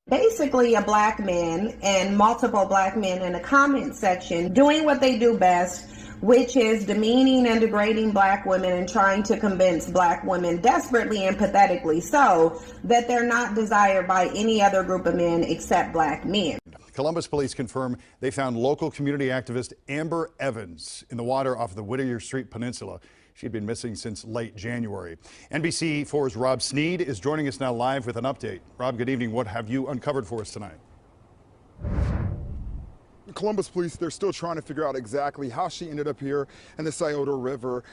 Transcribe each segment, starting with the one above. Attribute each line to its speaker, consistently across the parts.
Speaker 1: Basically a black man and multiple black men in the comment section doing what they do best, which is demeaning and degrading black women and trying to convince black women desperately and pathetically so that they're not desired by any other group of men except black men.
Speaker 2: Columbus police confirm they found local community activist Amber Evans in the water off the Whittier Street Peninsula. She'd been missing since late January. NBC4's Rob Sneed is joining us now live with an update. Rob, good evening. What have you uncovered for us tonight?
Speaker 3: Columbus police, they're still trying to figure out exactly how she ended up here in the Scioto River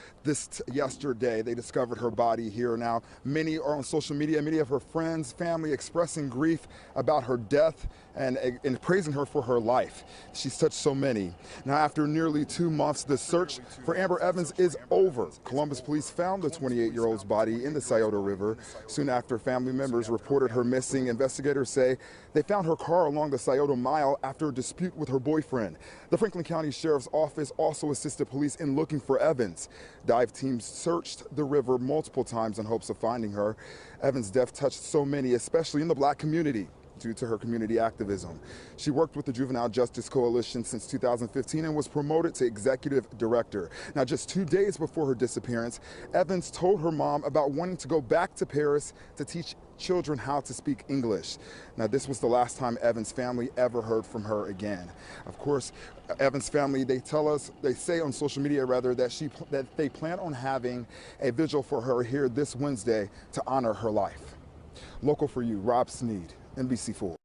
Speaker 3: yesterday. They discovered her body here. Now, many are on social media, many of her friends, family expressing grief about her death and praising her for her life. She's touched so many. Now, after nearly 2 months, the search for Amber Evans is over. Columbus police found the 28-year-old's body in the Scioto River. Soon after family members reported her missing, investigators say they found her car along the Scioto Mile after a dispute with her boyfriend. The Franklin County Sheriff's Office also assisted police in looking for Evans. Dive teams searched the river multiple times in hopes of finding her. Evans' death touched so many, especially in the black community, due to her community activism. She worked with the Juvenile Justice Coalition since 2015 and was promoted to executive director. Now, just 2 days before her disappearance, Evans told her mom about wanting to go back to Paris to teach children how to speak English. Now, this was the last time Evans' family ever heard from her again. Of course, Evans' family, they say on social media rather, that they plan on having a vigil for her here this Wednesday to honor her life. Local for you, Rob Sneed, NBC4.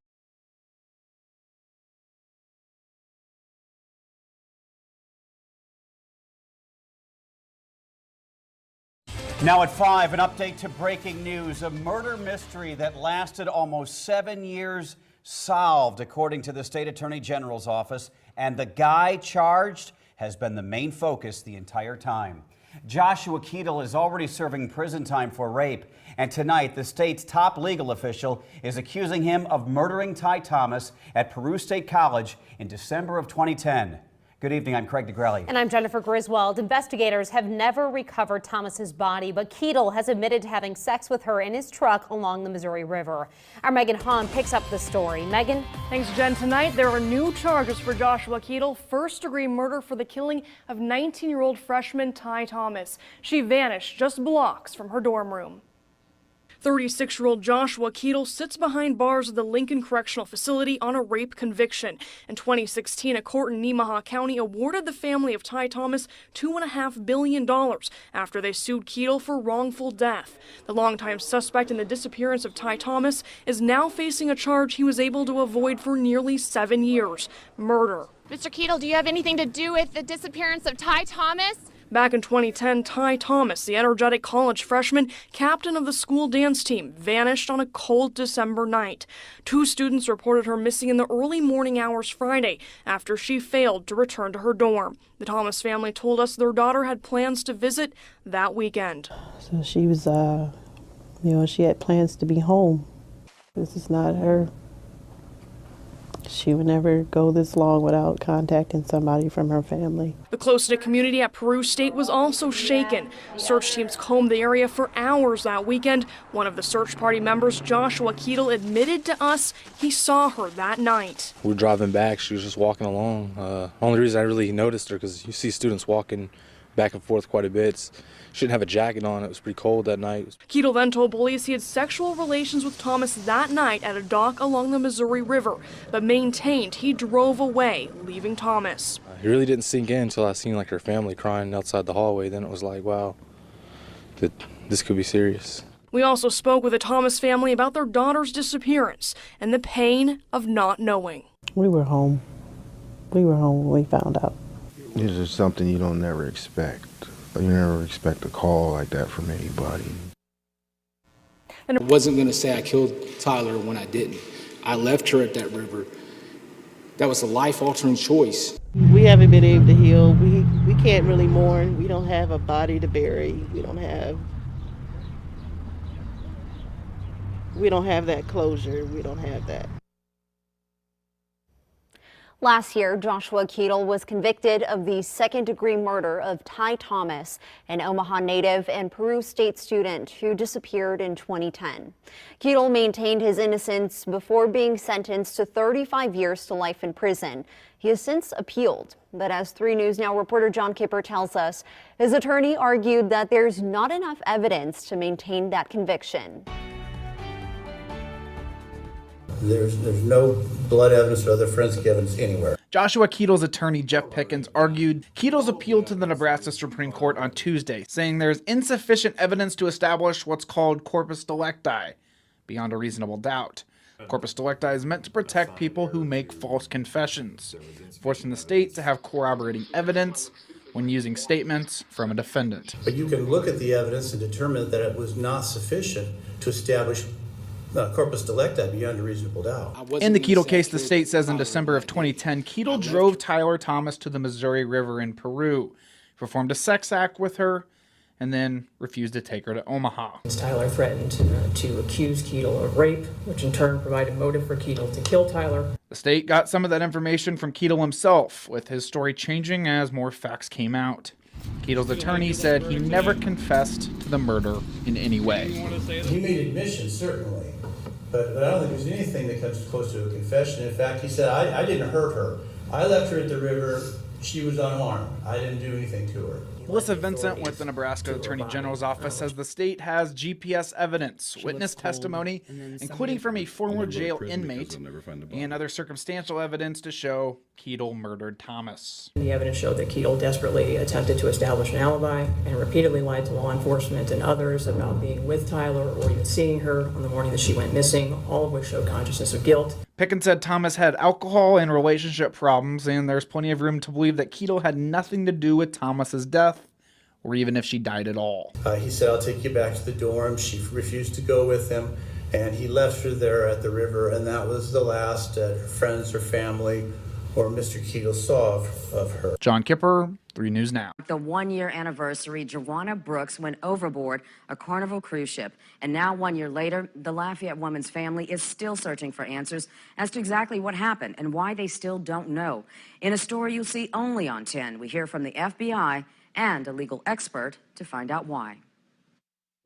Speaker 4: Now at 5, an update to breaking news. A murder mystery that lasted almost 7 years solved, according to the state attorney general's office. And the guy charged has been the main focus the entire time. Joshua Keetle is already serving prison time for rape. And tonight, the state's top legal official is accusing him of murdering Ty Thomas at Peru State College in December of 2010. Good evening, I'm Craig DeGrelli.
Speaker 5: And I'm Jennifer Griswold. Investigators have never recovered Thomas's body, but Keetle has admitted to having sex with her in his truck along the Missouri River. Our Megan Hahn picks up the story. Megan?
Speaker 6: Thanks, Jen. Tonight, there are new charges for Joshua Keetle, first-degree murder for the killing of 19-year-old freshman Ty Thomas. She vanished just blocks from her dorm room. 36-year-old Joshua Keetle sits behind bars at the Lincoln Correctional Facility on a rape conviction. In 2016, a court in Nemaha County awarded the family of Ty Thomas $2.5 billion after they sued Keetle for wrongful death. The longtime suspect in the disappearance of Ty Thomas is now facing a charge he was able to avoid for nearly 7 years: murder.
Speaker 7: Mr. Keetle, do you have anything to do with the disappearance of Ty Thomas?
Speaker 6: Back in 2010, Ty Thomas, the energetic college freshman, captain of the school dance team, vanished on a cold December night. 2 students reported her missing in the early morning hours Friday after she failed to return to her dorm. The Thomas family told us their daughter had plans to visit that weekend.
Speaker 8: So she was, she had plans to be home. This is not her. She would never go this long without contacting somebody from her family.
Speaker 6: The close-knit community at Peru State was also shaken. Search teams combed the area for hours that weekend. One of the search party members, Joshua Keetle, admitted to us he saw her that night.
Speaker 9: We were driving back. She was just walking along. Only reason I really noticed her because you see students walking back and forth quite a bit. She didn't have a jacket on. It was pretty cold that night.
Speaker 6: Keetle then told police he had sexual relations with Thomas that night at a dock along the Missouri River, but maintained he drove away, leaving Thomas.
Speaker 9: It really didn't sink in until I seen her family crying outside the hallway. Then it was like, wow, this could be serious.
Speaker 6: We also spoke with the Thomas family about their daughter's disappearance and the pain of not knowing.
Speaker 8: We were home. We were home when we found out.
Speaker 10: This is something you don't never expect. You never expect a call like that from anybody.
Speaker 11: I wasn't going to say I killed Tyler when I didn't. I left her at that river. That was a life-altering choice.
Speaker 8: We haven't been able to heal. We can't really mourn. We don't have a body to bury. We don't have that closure. We don't have that.
Speaker 12: Last year, Joshua Keetle was convicted of the second-degree murder of Ty Thomas, an Omaha native and Peru State student who disappeared in 2010. Keetle maintained his innocence before being sentenced to 35 years to life in prison. He has since appealed, but as 3 News Now reporter John Kipper tells us, his attorney argued that there's not enough evidence to maintain that conviction.
Speaker 13: There's no blood evidence or other forensic evidence anywhere.
Speaker 14: Joshua Keetle's attorney, Jeff Pickens, argued Keetle's appealed to the Nebraska Supreme Court on Tuesday, saying there's insufficient evidence to establish what's called corpus delicti, beyond a reasonable doubt. Corpus delicti is meant to protect people who make false confessions, forcing the state to have corroborating evidence when using statements from a defendant.
Speaker 13: But you can look at the evidence and determine that it was not sufficient to establish corpus delicti beyond a reasonable doubt.
Speaker 14: In the Keetle case, the state says in December of 2010, Keetle drove Tyler Thomas to the Missouri River in Peru, performed a sex act with her, and then refused to take her to Omaha.
Speaker 15: Tyler threatened to accuse Keetle of rape, which in turn provided motive for Keetle to kill Tyler.
Speaker 14: The state got some of that information from Keetle himself, with his story changing as more facts came out. Keetle's attorney said he never confessed to the murder in any way.
Speaker 13: He made admissions, certainly, but I don't think there's anything that comes close to a confession. In fact, he said, I didn't hurt her. I left her at the river. She was unharmed. I didn't do anything to her.
Speaker 14: Melissa Vincent with the Nebraska Attorney General's office says the state has GPS evidence, witness testimony, including from a former jail inmate, and other circumstantial evidence to show Keetle murdered Thomas.
Speaker 15: The evidence showed that Keetle desperately attempted to establish an alibi and repeatedly lied to law enforcement and others about being with Tyler or even seeing her on the morning that she went missing, all of which showed consciousness of guilt.
Speaker 14: Pickens said Thomas had alcohol and relationship problems, and there's plenty of room to believe that Keetle had nothing to do with Thomas's death, or even if she died at all.
Speaker 13: He said, I'll take you back to the dorm. She refused to go with him, and he left her there at the river, and that was the last her friends, her family, or Mr. Keetle saw of her.
Speaker 14: John Kipper, 3 News Now.
Speaker 16: The 1-year anniversary, Joanna Brooks went overboard a Carnival cruise ship. And now 1 year later, the Lafayette woman's family is still searching for answers as to exactly what happened and why they still don't know. In a story you'll see only on 10, we hear from the FBI and a legal expert to find out why.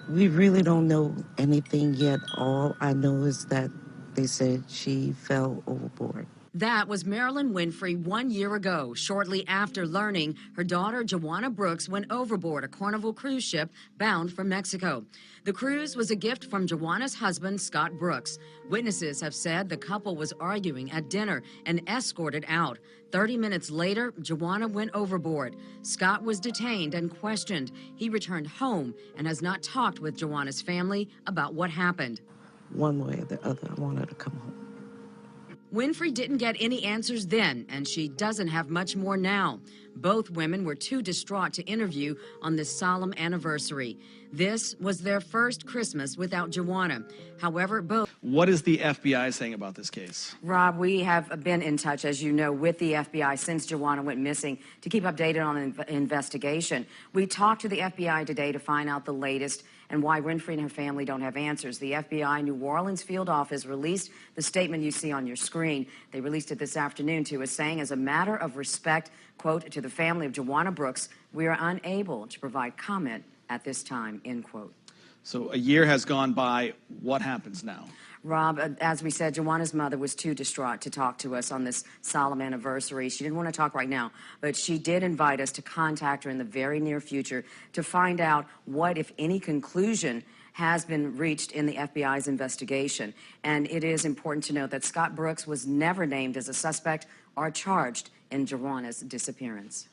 Speaker 17: We really don't know anything yet. All I know is that they said she fell overboard.
Speaker 16: That was Marilyn Winfrey 1 year ago, shortly after learning her daughter Joanna Brooks went overboard a Carnival cruise ship bound for Mexico. The cruise was a gift from Joanna's husband, Scott Brooks. Witnesses have said the couple was arguing at dinner and escorted out. 30 minutes later, Joanna went overboard. Scott was detained and questioned. He returned home and has not talked with Joanna's family about what happened.
Speaker 17: One way or the other, I want her to come home.
Speaker 16: Winfrey didn't get any answers then, and she doesn't have much more now. Both women were too distraught to interview on this solemn anniversary. This was their first Christmas without Joanna. However, both...
Speaker 18: What is the FBI saying about this case?
Speaker 16: Rob, we have been in touch, as you know, with the FBI since Joanna went missing to keep updated on the investigation. We talked to the FBI today to find out the latest and why Winfrey and her family don't have answers. The FBI New Orleans field office released the statement you see on your screen. They released it this afternoon, too, as saying, as a matter of respect, quote, to the family of Joanna Brooks, we are unable to provide comment at this time, end quote.
Speaker 18: So a year has gone by. What happens now?
Speaker 16: Rob, as we said, Joanna's mother was too distraught to talk to us on this solemn anniversary. She didn't want to talk right now, but she did invite us to contact her in the very near future to find out what, if any, conclusion has been reached in the FBI's investigation. And it is important to note that Scott Brooks was never named as a suspect or charged in Joanna's disappearance.